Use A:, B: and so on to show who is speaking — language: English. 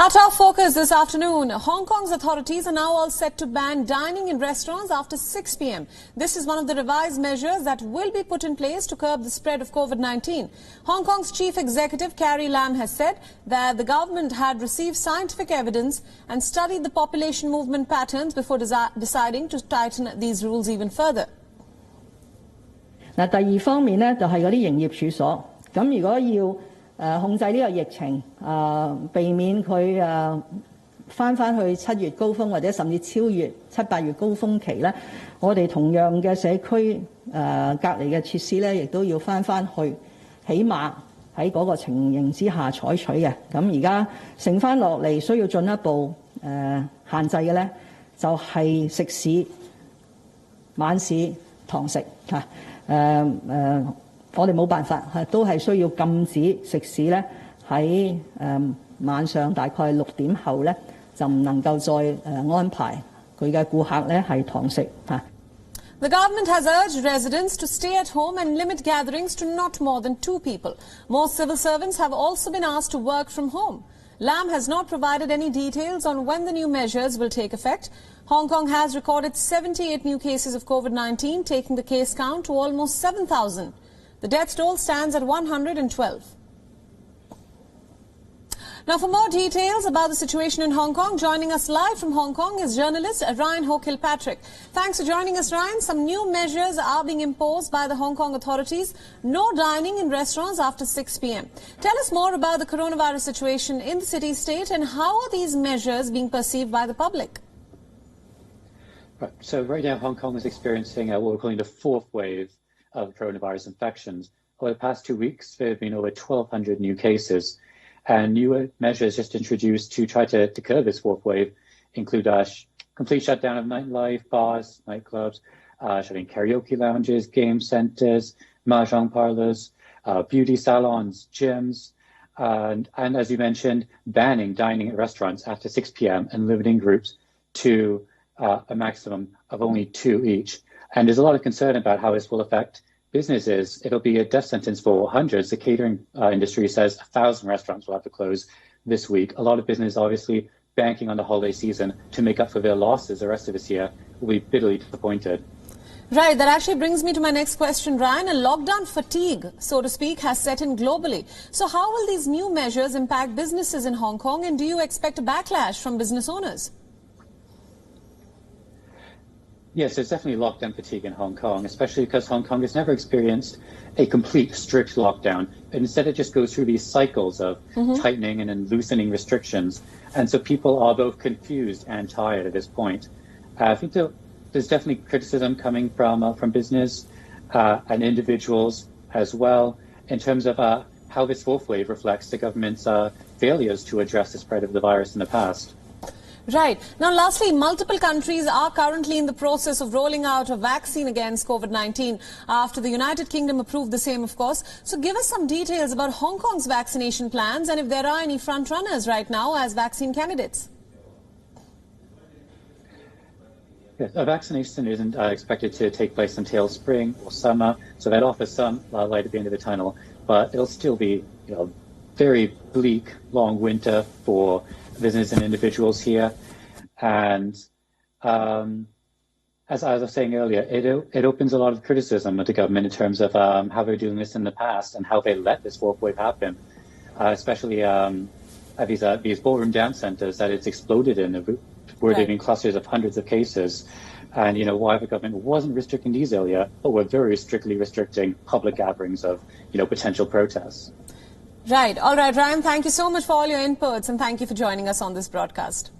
A: Our top focus this afternoon. Hong Kong's authorities are now all set to ban dining in restaurants after 6 p.m. This is one of the revised measures that will be put in place to curb the spread of COVID-19. Hong Kong's chief executive, Carrie Lam, has said that the government had received scientific evidence and studied the population movement patterns before deciding to tighten these rules even further.
B: 嗱，第二方面呢，就係嗰啲營業處所。咁如果要控制呢個疫情，避免佢翻去7月高峰或者甚至超越7、8月高峰期咧，我哋同樣嘅社區隔離嘅設施咧，亦都要翻去，起碼喺嗰個情形之下採取嘅。咁而家剩翻落嚟需要進一步限制嘅咧，就係食肆、晚市堂食嚇。我哋冇辦法都係需要禁止食肆咧喺晚上大概6點後咧就唔能夠再安排佢嘅顧客咧係堂食嚇。
A: The government has urged residents to stay at home and limit gatherings to not more than 2 people. Most civil servants have also been asked to work from home. Lam has not provided any details on when the new measures will take effect. Hong Kong has recorded 78 new cases of COVID-19, taking the case count to almost 7,000. The death toll stands at 112. Now, for more details about the situation in Hong Kong, joining us live from Hong Kong is journalist Ryan Ho-Kilpatrick. Thanks for joining us, Ryan. Some new measures are being imposed by the Hong Kong authorities. No dining in restaurants after 6 p.m. Tell us more about the coronavirus situation in the city-state and how are these measures being perceived by the public?
C: Right. So right now, Hong Kong is experiencing what we're calling the 4th wave of coronavirus infections. Over the past 2 weeks, there have been over 1,200 new cases. And new measures just introduced to try to curb this 4th wave include complete shutdown of nightlife, bars, nightclubs, shutting karaoke lounges, game centers, mahjong parlors, beauty salons, gyms, and as you mentioned, banning dining at restaurants after 6 p.m. and limiting groups to a maximum of only 2 each. And there's a lot of concern about how this will affect businesses. It'll be a death sentence for hundreds. The catering industry says 1,000 restaurants will have to close this week. A lot of business obviously banking on the holiday season to make up for their losses the rest of this year will be bitterly disappointed.
A: Right, that actually brings me to my next question, Ryan. A lockdown fatigue, so to speak, has set in globally. So how will these new measures impact businesses in Hong Kong, and do you expect a backlash from business owners?
C: Yes, there's definitely lockdown fatigue in Hong Kong, especially because Hong Kong has never experienced a complete strict lockdown. Instead, it just goes through these cycles of tightening and then loosening restrictions. And so people are both confused and tired at this point. I think there's definitely criticism coming from business and individuals as well in terms of how this 4th wave reflects the government's failures to address the spread of the virus in the past.
A: Right. Now, lastly, multiple countries are currently in the process of rolling out a vaccine against COVID-19 after the United Kingdom approved the same, of course. So give us some details about Hong Kong's vaccination plans and if there are any front runners right now as vaccine candidates.
C: Yes, a vaccination isn't expected to take place until spring or summer, so that offers some light at the end of the tunnel. But it'll still be, very bleak, long winter for business and individuals here. And as I was saying earlier, it opens a lot of criticism of the government in terms of how they're doing this in the past and how they let this 4th wave happen, especially at these ballroom dance centers that it's exploded in, where there have been clusters of hundreds of cases. And, why the government wasn't restricting these earlier, but were very strictly restricting public gatherings of, potential protests.
A: Right. All right, Ryan, thank you so much for all your inputs and thank you for joining us on this broadcast.